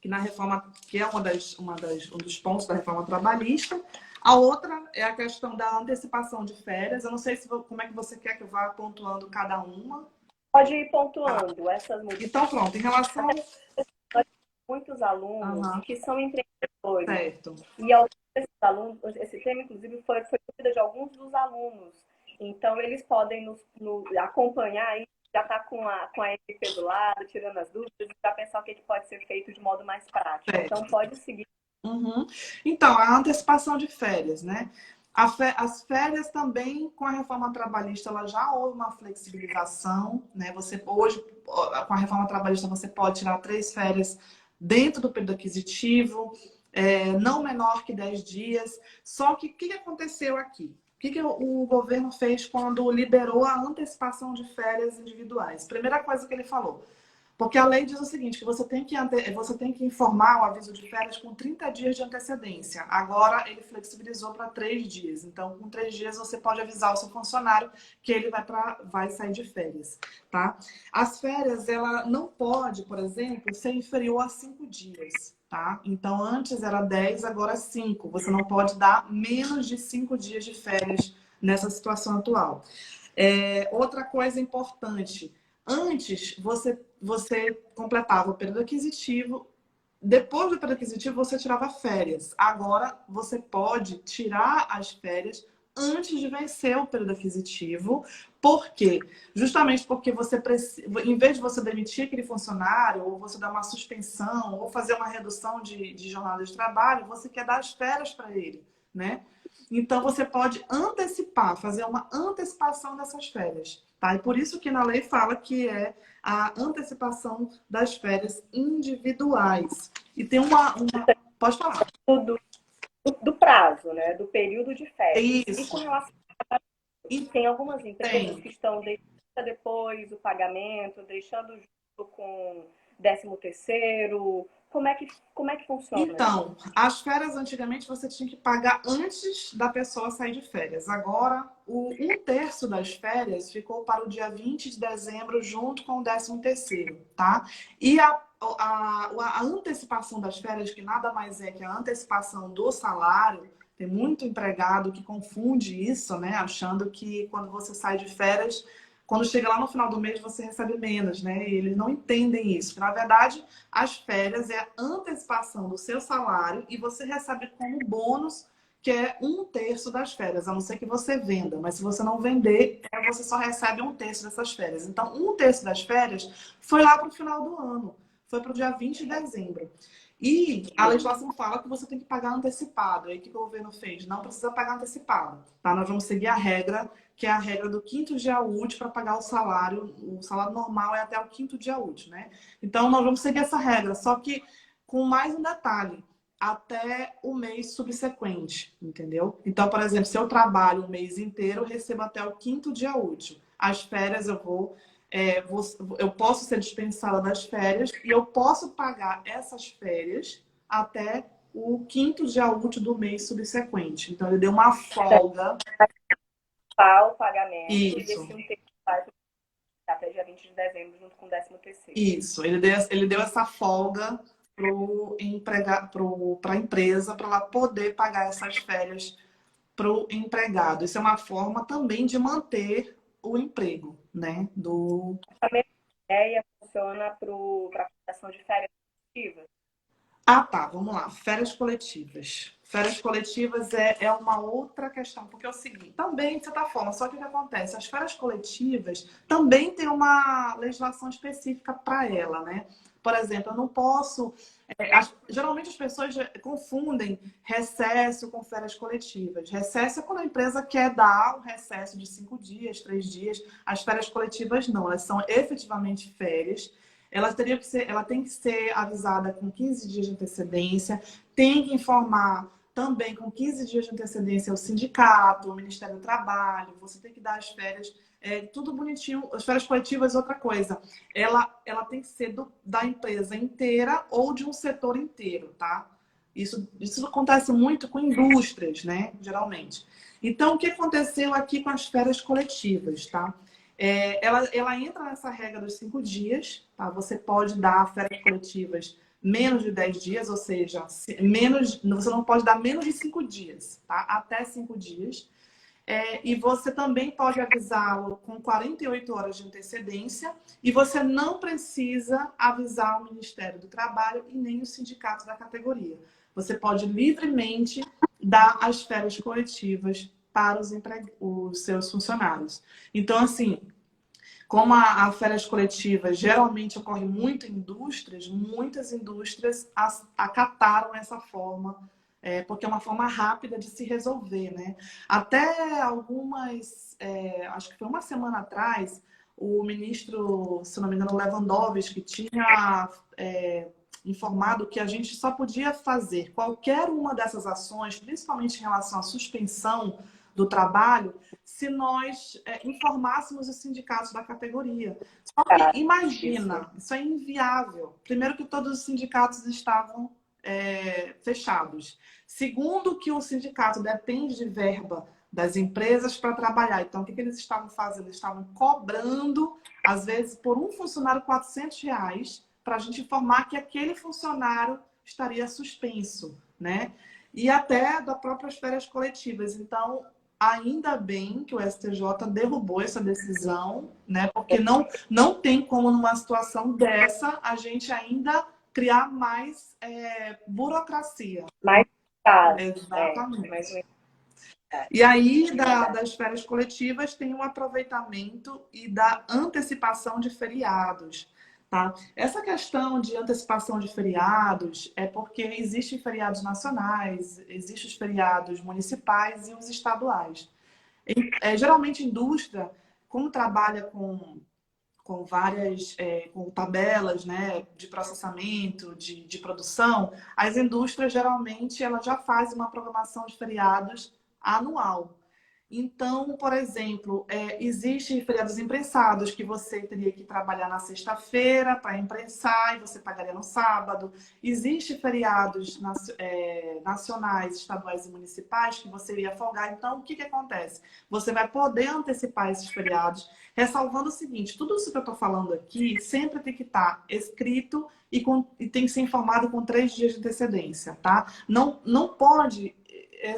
na reforma, que é um dos pontos da reforma trabalhista. A outra é a questão da antecipação de férias. Eu não sei como é que você quer que eu vá pontuando cada uma. Pode ir pontuando essas mudanças. Então, pronto, em relação... Muitos alunos Aham, que são empreendedores. certo. E alguns desses alunos, esse tema, inclusive, foi dúvida de alguns dos alunos. Então, eles podem acompanhar aí, já está com a equipe do lado, tirando as dúvidas, e já pensar o que pode ser feito de modo mais prático. Certo. Então, pode seguir. Uhum. Então, a antecipação de férias, né? As férias também, com a reforma trabalhista, ela já houve uma flexibilização, né? Você hoje, com a reforma trabalhista, você pode tirar 3 férias dentro do período aquisitivo, não menor que 10 dias. Só que o que aconteceu aqui? O que o governo fez quando liberou a antecipação de férias individuais? Primeira coisa que ele falou. Porque a lei diz o seguinte, que você tem que informar o aviso de férias com 30 dias de antecedência. Agora, ele flexibilizou para 3 dias. Então, com 3 dias, você pode avisar o seu funcionário que ele vai sair de férias, tá? As férias, ela não pode, por exemplo, ser inferior a 5 dias, tá? Então, antes era 10, agora 5. Você não pode dar menos de 5 dias de férias nessa situação atual. Outra coisa importante... Antes, você completava o período aquisitivo. Depois do período aquisitivo, você tirava férias. Agora, você pode tirar as férias antes de vencer o período aquisitivo. Por quê? Justamente porque você precisa, em vez de você demitir aquele funcionário, ou você dar uma suspensão, ou fazer uma redução de jornada de trabalho, você quer dar as férias para ele, né? Então, você pode antecipar, fazer uma antecipação dessas férias. Tá? E por isso que na lei fala que é a antecipação das férias individuais. E tem Pode falar. Do prazo, né? Do período de férias. Isso. E com relação tem algumas empresas que estão deixando depois o pagamento, deixando junto com 13º. Como é que funciona? Então, as férias antigamente você tinha que pagar antes da pessoa sair de férias. Agora, um terço das férias ficou para o dia 20 de dezembro, junto com o 13º, tá? E a antecipação das férias, que nada mais é que a antecipação do salário, tem muito empregado que confunde isso, né? Achando que quando você sai de férias, quando chega lá no final do mês, você recebe menos, né? E eles não entendem isso. Que, na verdade, as férias é a antecipação do seu salário e você recebe como bônus, que é um terço das férias, a não ser que você venda. Mas se você não vender, você só recebe um terço dessas férias. Então, um terço das férias foi lá para o final do ano. Foi para o dia 20 de dezembro. E a legislação fala que você tem que pagar antecipado. E aí, o que o governo fez? Não precisa pagar antecipado. Tá? Nós vamos seguir a regra, que é a regra do 5º dia útil para pagar o salário. O salário normal é até o 5º dia útil, né? Então, nós vamos seguir essa regra, só que com mais um detalhe, até o mês subsequente, entendeu? Então, por exemplo, se eu trabalho o mês inteiro, eu recebo até o 5º dia útil. As férias eu posso ser dispensada das férias e eu posso pagar essas férias até o 5º dia útil do mês subsequente. Então, ele deu uma folga. O pagamento. Isso. E esse um terço vai até dia 20 de dezembro, junto com o 13º. Isso. Ele deu essa folga para a empresa, para ela poder pagar essas férias para o empregado. Isso é uma forma também de manter o emprego, né? A mesma ideia funciona para a prestação de férias coletivas? Ah, tá, vamos lá. Férias coletivas. Férias coletivas é uma outra questão, porque é o seguinte, também, de certa forma, só que o que acontece? As férias coletivas também tem uma legislação específica para ela, né? Por exemplo, eu não posso... geralmente as pessoas confundem recesso com férias coletivas. Recesso é quando a empresa quer dar um recesso de 5 dias, 3 dias. As férias coletivas não, elas são efetivamente férias. Ela tem que ser avisada com 15 dias de antecedência, tem que informar também com 15 dias de antecedência ao sindicato, ao Ministério do Trabalho, você tem que dar as férias, tudo bonitinho. As férias coletivas, outra coisa, ela tem que ser da empresa inteira ou de um setor inteiro, tá? Isso acontece muito com indústrias, né? Geralmente. Então, o que aconteceu aqui com as férias coletivas, tá? Ela entra nessa regra dos 5 dias, tá? Você pode dar férias coletivas menos de 10 dias, ou seja, você não pode dar menos de 5 dias, tá? Até 5 dias. E você também pode avisá-lo com 48 horas de antecedência e você não precisa avisar o Ministério do Trabalho e nem o sindicato da categoria. Você pode livremente dar as férias coletivas para os seus funcionários. Então, assim, como a férias coletivas geralmente ocorre muito em indústrias, muitas indústrias acataram essa forma, porque é uma forma rápida de se resolver, né? Até acho que foi uma semana atrás, o ministro, se não me engano, Lewandowski, tinha informado que a gente só podia fazer qualquer uma dessas ações, principalmente em relação à suspensão do trabalho, se nós informássemos os sindicatos da categoria. Só que imagina, isso é inviável. Primeiro que todos os sindicatos estavam fechados. Segundo que o sindicato depende de verba das empresas para trabalhar. Então, o que eles estavam fazendo? Eles estavam cobrando, às vezes, por um funcionário R$ 400, para a gente informar que aquele funcionário estaria suspenso, né? E até das próprias férias coletivas. Então, ainda bem que o STJ derrubou essa decisão, né? Porque não tem como, numa situação dessa, a gente ainda criar mais burocracia. Mais fácil. Exatamente. E aí, das férias coletivas, tem o aproveitamento e da antecipação de feriados. Tá? Essa questão de antecipação de feriados é porque existem feriados nacionais, existem os feriados municipais e os estaduais. Geralmente, indústria, como trabalha com várias com tabelas, né, de processamento, de produção, as indústrias geralmente elas já fazem uma programação de feriados anual. Então, por exemplo, existem feriados imprensados que você teria que trabalhar na sexta-feira para imprensar e você pagaria no sábado. Existem feriados nacionais, estaduais e municipais que você iria folgar. Então, o que acontece? Você vai poder antecipar esses feriados, ressalvando o seguinte, tudo isso que eu estou falando aqui sempre tem que estar escrito e tem que ser informado com 3 dias de antecedência, tá? Não pode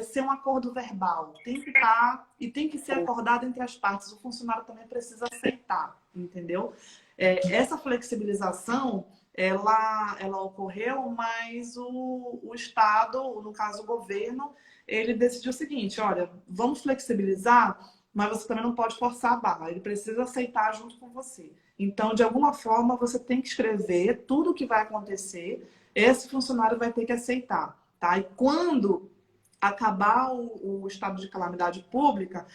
ser um acordo verbal. Tem que estar e tem que ser acordado entre as partes. O funcionário também precisa aceitar, entendeu? Essa flexibilização, ela ocorreu, mas o Estado, no caso o governo, ele decidiu o seguinte, olha, vamos flexibilizar, mas você também não pode forçar a barra. Ele precisa aceitar junto com você. Então, de alguma forma, você tem que escrever tudo o que vai acontecer, esse funcionário vai ter que aceitar, tá? E quando acabar o estado de calamidade pública,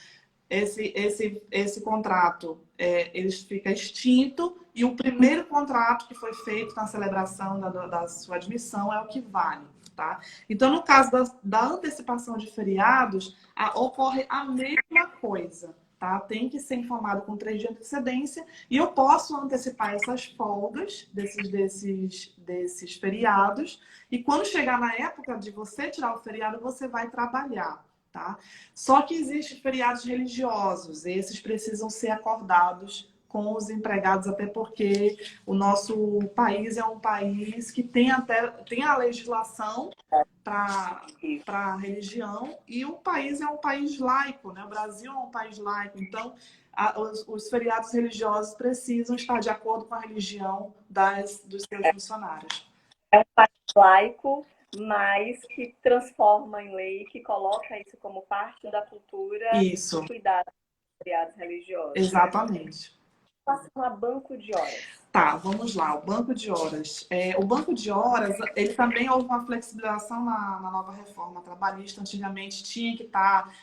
esse contrato ele fica extinto e o primeiro contrato que foi feito na celebração da sua admissão é o que vale, tá? Então, no caso da antecipação de feriados, ocorre a mesma coisa, tá? Tem que ser informado com 3 dias de antecedência e eu posso antecipar essas folgas desses feriados e quando chegar na época de você tirar o feriado, você vai trabalhar. Tá? Só que existem feriados religiosos, esses precisam ser acordados com os empregados, até porque o nosso país é um país que tem a legislação para a religião e o país é um país laico, né? O Brasil é um país laico, então os feriados religiosos precisam estar de acordo com a religião dos seus funcionários. É um país laico, mas que transforma em lei, que coloca isso como parte da cultura Isso. cuidar dos feriados religiosos. Exatamente. Passando a banco de horas. Tá, vamos lá, o banco de horas. O banco de horas, ele também houve uma flexibilização na nova reforma trabalhista. Antigamente tinha que estar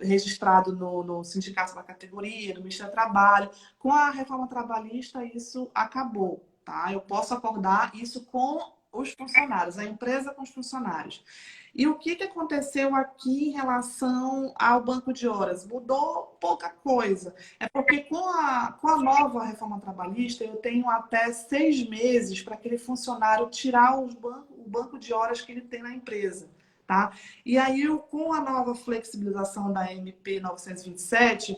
registrado no sindicato da categoria, no Ministério do Trabalho. Com a reforma trabalhista, isso acabou. Tá? Eu posso acordar isso com os funcionários, a empresa com os funcionários. E o que aconteceu aqui em relação ao banco de horas? Mudou pouca coisa. É porque com a nova reforma trabalhista, eu tenho até 6 meses para aquele funcionário tirar o banco de horas que ele tem na empresa. Tá? E aí, com a nova flexibilização da MP 927,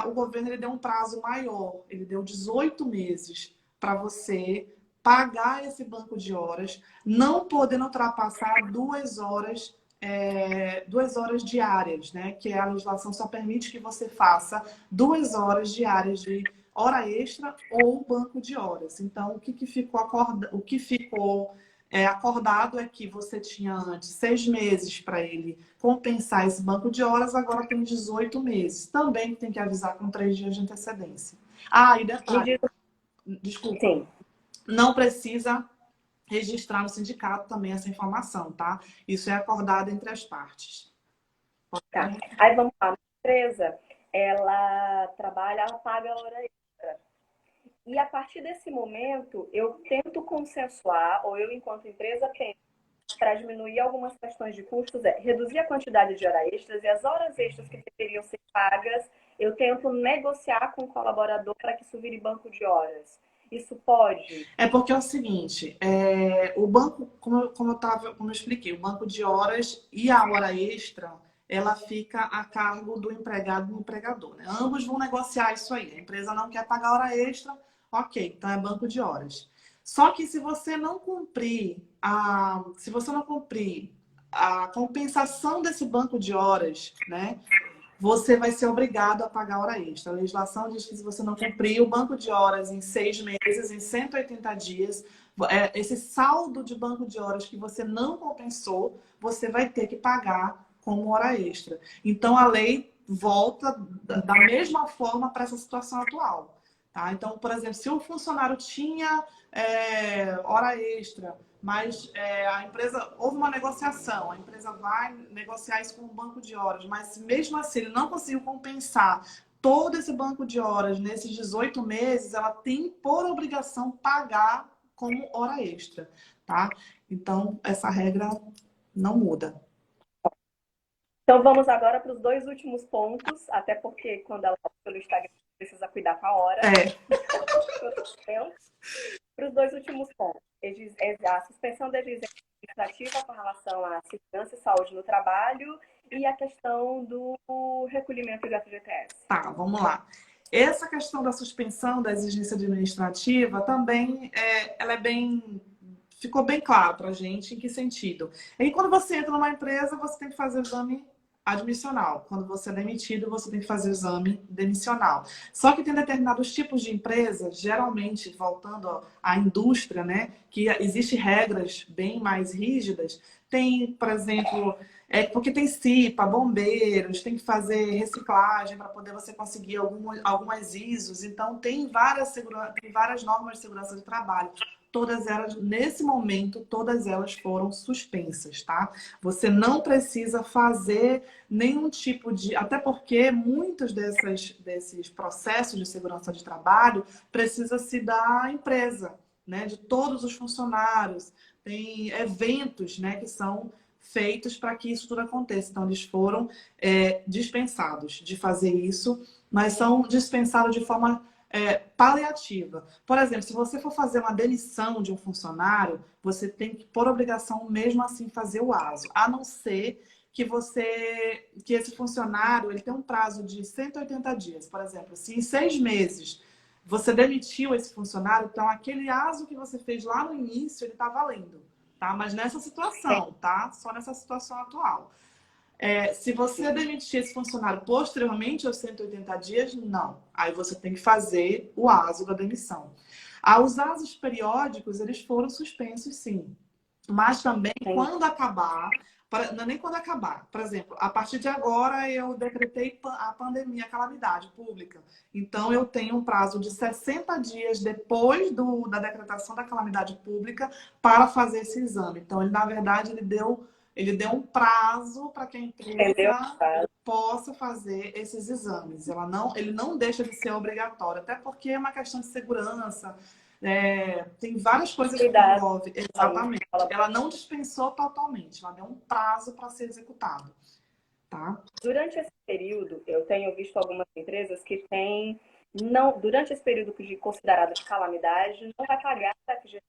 o governo ele deu um prazo maior. Ele deu 18 meses para você pagar esse banco de horas, não podendo ultrapassar 2 horas, 2 horas diárias, né? Que a legislação só permite que você faça 2 horas diárias de hora extra ou banco de horas. Então, o que ficou acordado é que você tinha antes 6 meses para ele compensar esse banco de horas, agora tem 18 meses. Também tem que avisar com 3 dias de antecedência. E Me detalhe, diz, desculpa, sim, não precisa registrar no sindicato também essa informação, tá? Isso é acordado entre as partes. tá. Aí vamos lá, a empresa, ela trabalha, ela paga a hora extra. E a partir desse momento, eu tento consensuar, ou eu, enquanto empresa, penso para diminuir algumas questões de custos, reduzir a quantidade de horas extras e as horas extras que deveriam ser pagas, eu tento negociar com o colaborador para que isso vire banco de horas. Isso pode? É porque é o seguinte, o banco, como eu expliquei, o banco de horas e a hora extra, ela fica a cargo do empregado e do empregador, né? Ambos vão negociar isso aí. A empresa não quer pagar hora extra, ok, então é banco de horas. Só que se você não cumprir a compensação desse banco de horas, né? Você vai ser obrigado a pagar hora extra. A legislação diz que se você não cumprir o banco de horas em 6 meses, em 180 dias, esse saldo de banco de horas que você não compensou, você vai ter que pagar como hora extra. Então, a lei volta da mesma forma para essa situação atual. Tá? Então, por exemplo, se o funcionário tinha hora extra, mas a empresa, houve uma negociação, a empresa vai negociar isso com o banco de horas, mas mesmo assim ele não conseguiu compensar todo esse banco de horas nesses 18 meses, ela tem por obrigação pagar como hora extra, tá? Então, essa regra não muda. Então vamos agora para os dois últimos pontos, até porque quando ela fala pelo Instagram precisa cuidar com a hora. Para os dois últimos pontos. A suspensão da exigência administrativa com relação à segurança e saúde no trabalho e a questão do recolhimento do FGTS. Tá, vamos lá. Essa questão da suspensão da exigência administrativa também ela ficou bem claro para a gente em que sentido. E quando você entra numa empresa, você tem que fazer o exame admissional. Quando você é demitido, você tem que fazer o exame demissional. Só que tem determinados tipos de empresas, geralmente, voltando à indústria, né, que existem regras bem mais rígidas. Tem, por exemplo, porque tem CIPA, bombeiros, tem que fazer reciclagem para poder você conseguir algumas ISOs. Então, tem várias normas de segurança de trabalho. Todas elas, nesse momento, todas elas foram suspensas, tá? Você não precisa fazer nenhum tipo de... Até porque muitos desses processos de segurança de trabalho precisa-se da empresa, né? De todos os funcionários. Tem eventos, né? Que são feitos para que isso tudo aconteça. Então, eles foram dispensados de fazer isso, mas são dispensados de forma paliativa. Por exemplo, se você for fazer uma demissão de um funcionário, você tem que, por obrigação, mesmo assim, fazer o ASO. A não ser que esse funcionário ele tem um prazo de 180 dias. Por exemplo, se em 6 meses você demitiu esse funcionário, então aquele ASO que você fez lá no início, ele está valendo. Tá? Mas nessa situação, tá? Só nessa situação atual. Se você demitir esse funcionário posteriormente aos 180 dias, não. Aí você tem que fazer o ASO da demissão. Os ASOs periódicos, eles foram suspensos, sim. Mas também, quando acabar, não é nem quando acabar. Por exemplo, a partir de agora eu decretei a pandemia, a calamidade pública. Então, eu tenho um prazo de 60 dias depois da decretação da calamidade pública para fazer esse exame. Então, na verdade, ele deu um prazo para que a empresa possa fazer esses exames. Ele não deixa de ser obrigatório, até porque é uma questão de segurança. Tem várias coisas que Cuidado. envolvem. Exatamente. Ela não dispensou totalmente, ela deu um prazo para ser executado, tá? Durante esse período, eu tenho visto algumas empresas que têm, não, durante esse período de considerado de calamidade, não vai pagar a FGTS,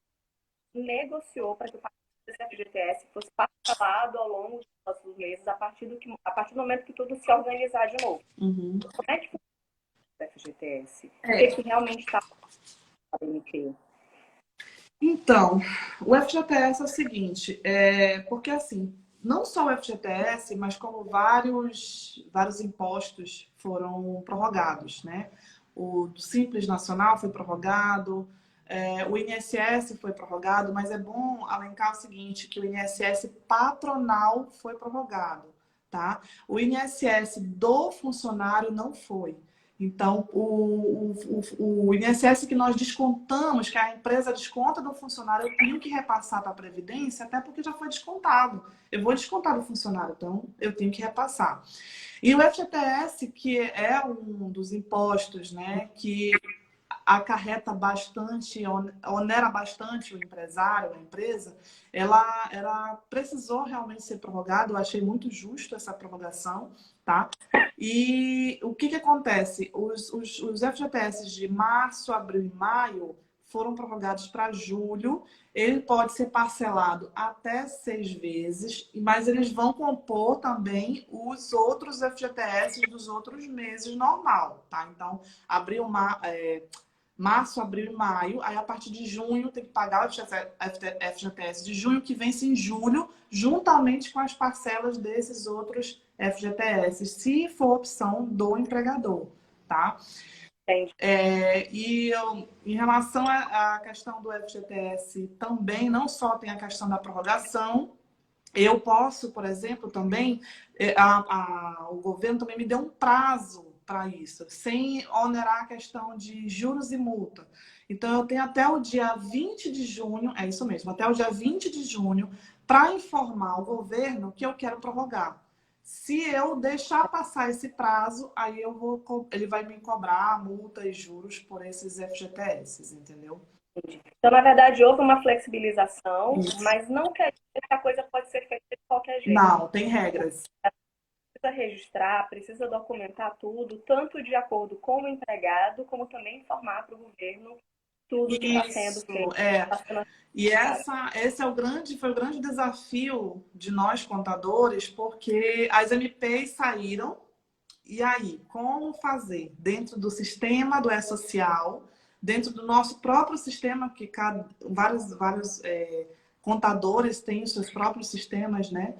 negociou para que o pagamento desse FGTS fosse parcelado ao longo dos próximos meses, a partir do momento que tudo se organizar de novo. Uhum. Como é que funciona o FGTS? O que realmente está no BNT? Então, o FGTS é o seguinte, porque assim, não só o FGTS, mas como vários impostos foram prorrogados, né? O do Simples Nacional foi prorrogado, o INSS foi prorrogado, mas é bom alencar o seguinte, que o INSS patronal foi prorrogado, tá? O INSS do funcionário não foi. Então, o INSS que nós descontamos, que a empresa desconta do funcionário, eu tenho que repassar para a Previdência, até porque já foi descontado. Eu vou descontar do funcionário, então eu tenho que repassar. E o FGTS, que é um dos impostos, né, que acarreta bastante, onera bastante o empresário, a empresa, ela precisou realmente ser prorrogada. Eu achei muito justo essa prorrogação, tá? E o que acontece? Os FGTS de março, abril e maio foram prorrogados para julho. Ele pode ser parcelado até 6 vezes, mas eles vão compor também os outros FGTS dos outros meses normal, tá? Então, março, abril e maio. Aí, a partir de junho, tem que pagar o FGTS de junho, que vence em julho, juntamente com as parcelas desses outros FGTS, se for opção do empregador, tá? Em relação à questão do FGTS, também não só tem a questão da prorrogação, eu posso, por exemplo, também, o governo também me deu um prazo para isso, sem onerar a questão de juros e multa. Então, eu tenho até o dia 20 de junho, é isso mesmo, até o dia 20 de junho, para informar o governo que eu quero prorrogar. Se eu deixar passar esse prazo, aí ele vai me cobrar multa e juros por esses FGTS, entendeu? Então, na verdade, houve uma flexibilização, mas não quer dizer que a coisa pode ser feita de qualquer jeito. Não, tem regras. Precisa registrar, precisa documentar tudo, tanto de acordo com o empregado, como também informar para o governo tudo que está sendo feito. E esse foi o grande desafio de nós, contadores, porque as MPs saíram. E aí, como fazer dentro do sistema do E-Social, dentro do nosso próprio sistema, que vários contadores têm os seus próprios sistemas, né,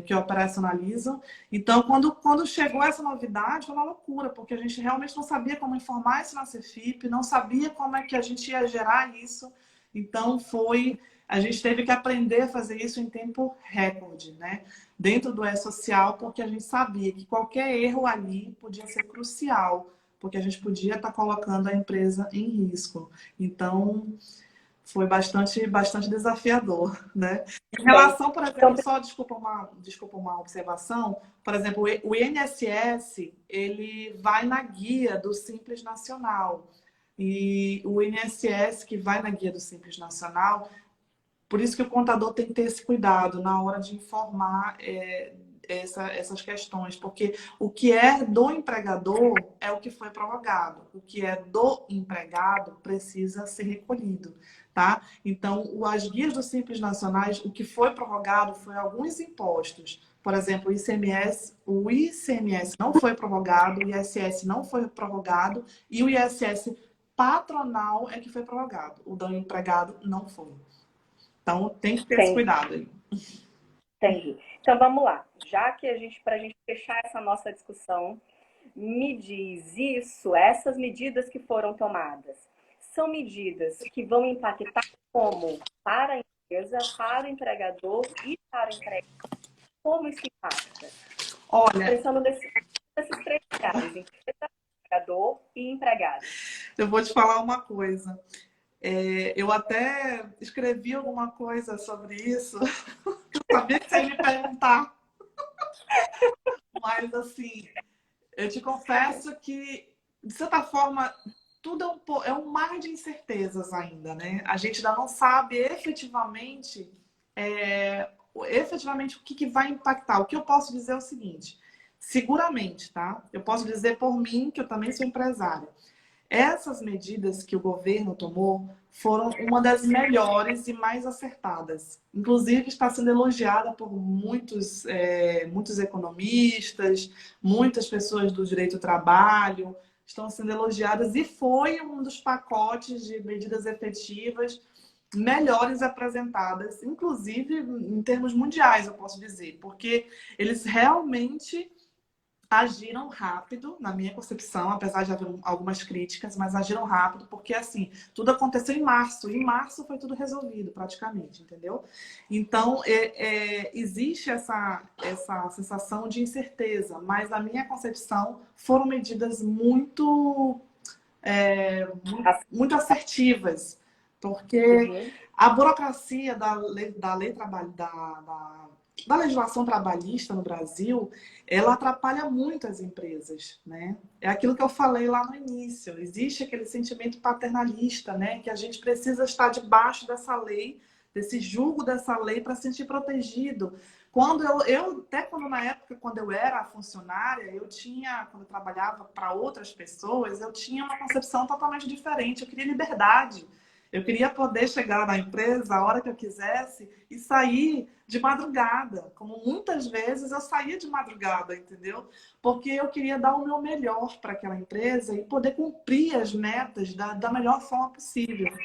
que operacionalizam. Então, quando chegou essa novidade, foi uma loucura, porque a gente realmente não sabia como informar isso na Cefip, não sabia como é que a gente ia gerar isso. Então, a gente teve que aprender a fazer isso em tempo recorde, né? Dentro do E-Social, porque a gente sabia que qualquer erro ali podia ser crucial, porque a gente podia estar colocando a empresa em risco. Então, foi bastante desafiador, né? Em relação, por exemplo, só desculpa uma observação, por exemplo, o INSS, ele vai na guia do Simples Nacional. E o INSS que vai na guia do Simples Nacional, por isso que o contador tem que ter esse cuidado na hora de informar essas questões, porque o que é do empregador é o que foi prorrogado, o que é do empregado precisa ser recolhido, tá? Então, as guias do Simples Nacionais, o que foi prorrogado foi alguns impostos. Por exemplo, o ICMS não foi prorrogado, o ISS não foi prorrogado e o ISS patronal é que foi prorrogado. O do empregado não foi. Então, tem que ter esse cuidado aí. Entendi. Então, vamos lá. Já que para a gente fechar essa nossa discussão, me diz essas medidas que foram tomadas, são medidas que vão impactar como para a empresa, para o empregador e para o empregado? Como isso impacta? Olha, pensando nesses três casos, empregador e empregado. Eu vou te falar uma coisa. Eu até escrevi alguma coisa sobre isso. Eu sabia que você ia me perguntar. Mas, assim, eu te confesso que, de certa forma, tudo é um mar de incertezas ainda, né? A gente ainda não sabe efetivamente o que vai impactar. O que eu posso dizer é o seguinte, seguramente, tá? Eu posso dizer por mim, que eu também sou empresária. Essas medidas que o governo tomou foram uma das melhores e mais acertadas. Inclusive, está sendo elogiada por muitos economistas, muitas pessoas do direito do trabalho, estão sendo elogiadas e foi um dos pacotes de medidas efetivas melhores apresentadas, inclusive em termos mundiais, eu posso dizer, porque eles realmente agiram rápido, na minha concepção, apesar de haver algumas críticas, mas agiram rápido, porque assim, tudo aconteceu em março, e em março foi tudo resolvido, praticamente, entendeu? Então, existe essa sensação de incerteza, mas na minha concepção foram medidas muito assertivas, porque Uhum. a burocracia da legislação trabalhista no Brasil, ela atrapalha muito as empresas, né? É aquilo que eu falei lá no início. Existe aquele sentimento paternalista, né? Que a gente precisa estar debaixo dessa lei, desse jugo dessa lei para se sentir protegido. Quando na época, quando eu era funcionária, quando eu trabalhava para outras pessoas, eu tinha uma concepção totalmente diferente. Eu queria liberdade. Eu queria poder chegar na empresa a hora que eu quisesse e sair de madrugada. Como muitas vezes eu saía de madrugada, entendeu? Porque eu queria dar o meu melhor para aquela empresa e poder cumprir as metas da melhor forma possível.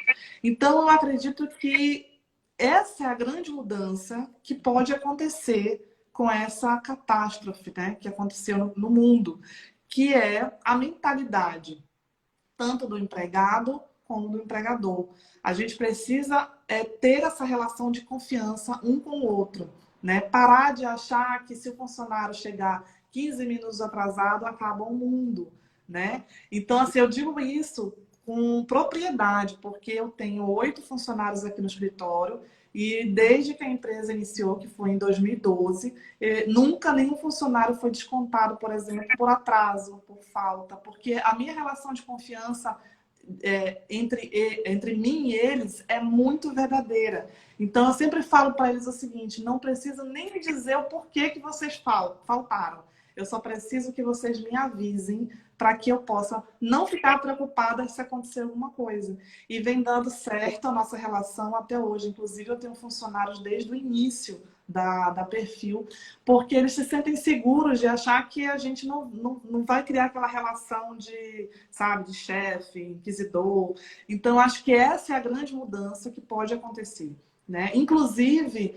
Então, eu acredito que essa é a grande mudança que pode acontecer com essa catástrofe, né, que aconteceu no mundo, que é a mentalidade tanto do empregado como do empregador. A gente precisa ter essa relação de confiança um com o outro, né? Parar de achar que se o funcionário chegar 15 minutos atrasado, acaba o mundo, né? Então, assim, eu digo isso com propriedade, porque eu tenho 8 funcionários aqui no escritório e desde que a empresa iniciou, que foi em 2012, nunca nenhum funcionário foi descontado, por exemplo, por atraso, por falta, porque a minha relação de confiança entre mim e eles é muito verdadeira. Então, eu sempre falo para eles o seguinte, não preciso nem me dizer o porquê que vocês faltaram. Eu só preciso que vocês me avisem para que eu possa não ficar preocupada se acontecer alguma coisa. E vem dando certo a nossa relação até hoje. Inclusive, eu tenho funcionários desde o início da Perfil, porque eles se sentem seguros de achar que a gente não vai criar aquela relação de, sabe, de chefe, inquisidor. Então, acho que essa é a grande mudança que pode acontecer, né? Inclusive,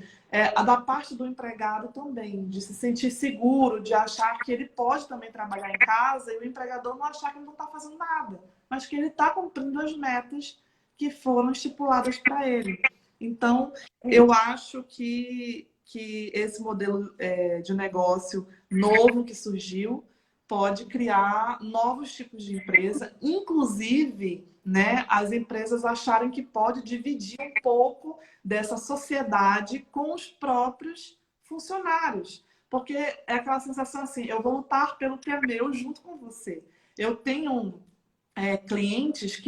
a da parte do empregado também, de se sentir seguro, de achar que ele pode também trabalhar em casa e o empregador não achar que ele não está fazendo nada, mas que ele está cumprindo as metas que foram estipuladas para ele. Então, eu acho que esse modelo de negócio novo que surgiu pode criar novos tipos de empresa, inclusive, né, as empresas acharem que pode dividir um pouco dessa sociedade com os próprios funcionários. Porque é aquela sensação assim, eu vou lutar pelo que é meu junto com você. Eu tenho clientes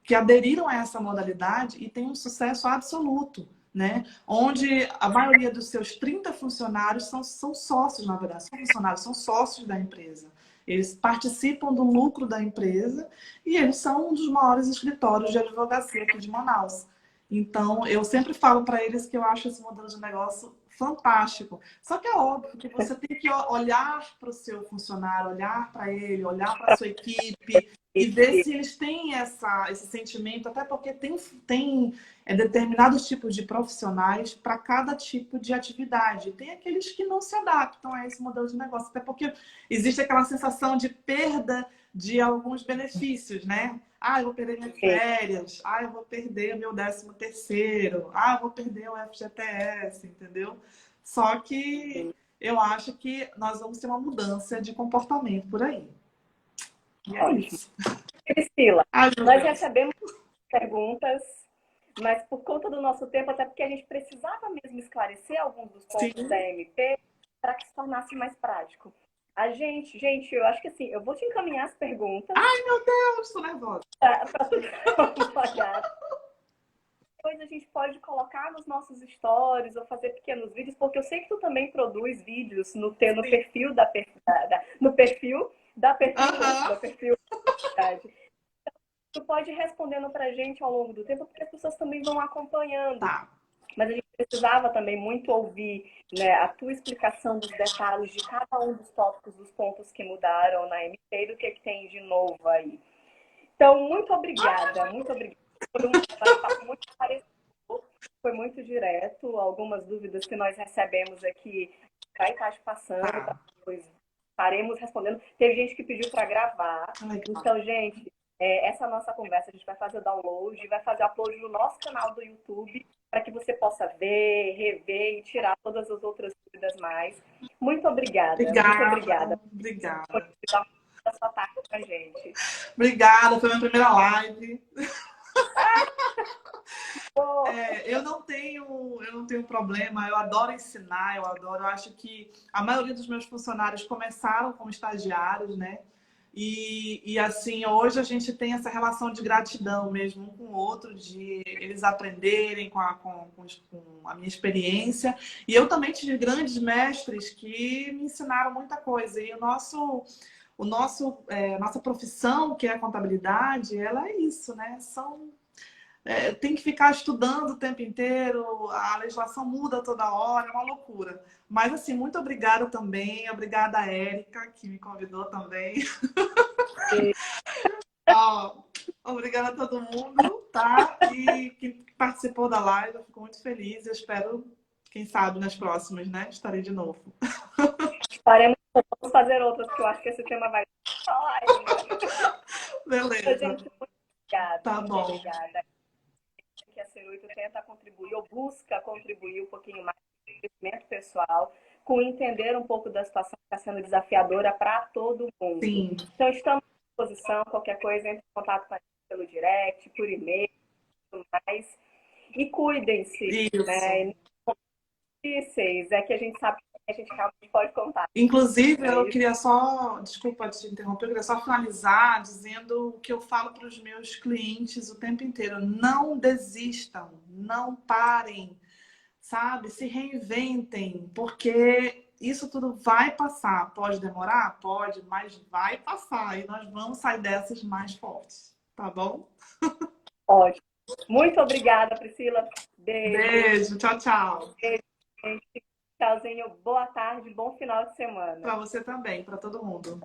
que aderiram a essa modalidade e têm um sucesso absoluto, né? Onde a maioria dos seus 30 funcionários são sócios, na verdade, são funcionários, são sócios da empresa. Eles participam do lucro da empresa e eles são um dos maiores escritórios de advocacia aqui de Manaus. Então, eu sempre falo para eles que eu acho esse modelo de negócio fantástico. Só que é óbvio que você tem que olhar para o seu funcionário, olhar para ele, olhar para a sua equipe e ver se eles têm esse sentimento, até porque tem determinados tipos de profissionais para cada tipo de atividade. Tem aqueles que não se adaptam a esse modelo de negócio, até porque existe aquela sensação de perda de alguns benefícios, né? Ah, eu vou perder minhas férias. Ah, eu vou perder o meu 13º. Ah, eu vou perder o FGTS, entendeu? Só que eu acho que nós vamos ter uma mudança de comportamento por aí. E é Ótimo. isso. Priscila, Ai, meu nós Deus. recebemos perguntas, mas por conta do nosso tempo, até porque a gente precisava mesmo esclarecer alguns dos pontos Sim. da MP para que se tornasse mais prático. Gente, eu acho que assim, eu vou te encaminhar as perguntas Ai, meu Deus, tô nervosa. para tu dar uma olhada. Depois a gente pode colocar nos nossos stories ou fazer pequenos vídeos, porque eu sei que tu também produz vídeos no Sim. perfil no perfil da Aham. perfil tu pode ir respondendo pra gente ao longo do tempo, porque as pessoas também vão acompanhando. Tá. Mas a gente precisava também muito ouvir, né, a tua explicação dos detalhes de cada um dos tópicos, dos pontos que mudaram na MP e do que tem de novo aí. Então, muito obrigada, muito obrigada. Foi um bate-papo muito esclarecedor, foi muito direto. Algumas dúvidas que nós recebemos aqui vai estar te passando, Tá. depois estaremos respondendo. Teve gente que pediu para gravar. Legal. Então, gente, essa nossa conversa a gente vai fazer o download, vai fazer upload no nosso canal do YouTube, para que você possa ver, rever e tirar todas as outras dúvidas mais. Muito obrigada, muito obrigada. Obrigada. A sua tarde com a gente. Obrigada, foi minha primeira live. Oh, Eu não tenho problema, eu adoro ensinar, eu acho que a maioria dos meus funcionários começaram como estagiários, né? E assim, hoje a gente tem essa relação de gratidão mesmo um com o outro, de eles aprenderem com a minha experiência. E eu também tive grandes mestres que me ensinaram muita coisa. E nossa profissão, que é a contabilidade, ela é isso, né? Tem que ficar estudando o tempo inteiro, a legislação muda toda hora, é uma loucura. Mas, assim, muito obrigada também. Obrigada, Érica, que me convidou também. Ó, obrigada a todo mundo, tá? E que participou da live, eu fico muito feliz. Eu espero, quem sabe, nas próximas, né? Estarei de novo. vamos fazer outras, que eu acho que esse tema vai falar ainda. Beleza. Gente, muito obrigada. Tá Muito bom. obrigada. Que a C8 tenta contribuir, ou busca contribuir um pouquinho mais com o crescimento pessoal, com entender um pouco da situação que está sendo desafiadora para todo mundo. Sim. Então, estamos à disposição. Qualquer coisa, entre em contato com a gente pelo direct, por e-mail, tudo mais. E cuidem-se, né? Difíceis, é que a gente sabe que a gente realmente pode contar. Inclusive, eu queria só, desculpa te interromper, eu queria só finalizar dizendo o que eu falo para os meus clientes o tempo inteiro. Não desistam, não parem, sabe? Se reinventem, porque isso tudo vai passar. Pode demorar? Pode, mas vai passar e nós vamos sair dessas mais fortes, tá bom? Ótimo. Muito obrigada, Priscila. Beijo, tchau, tchau. Beijo, gente. Tchauzinho, boa tarde, bom final de semana. Para você também, para todo mundo.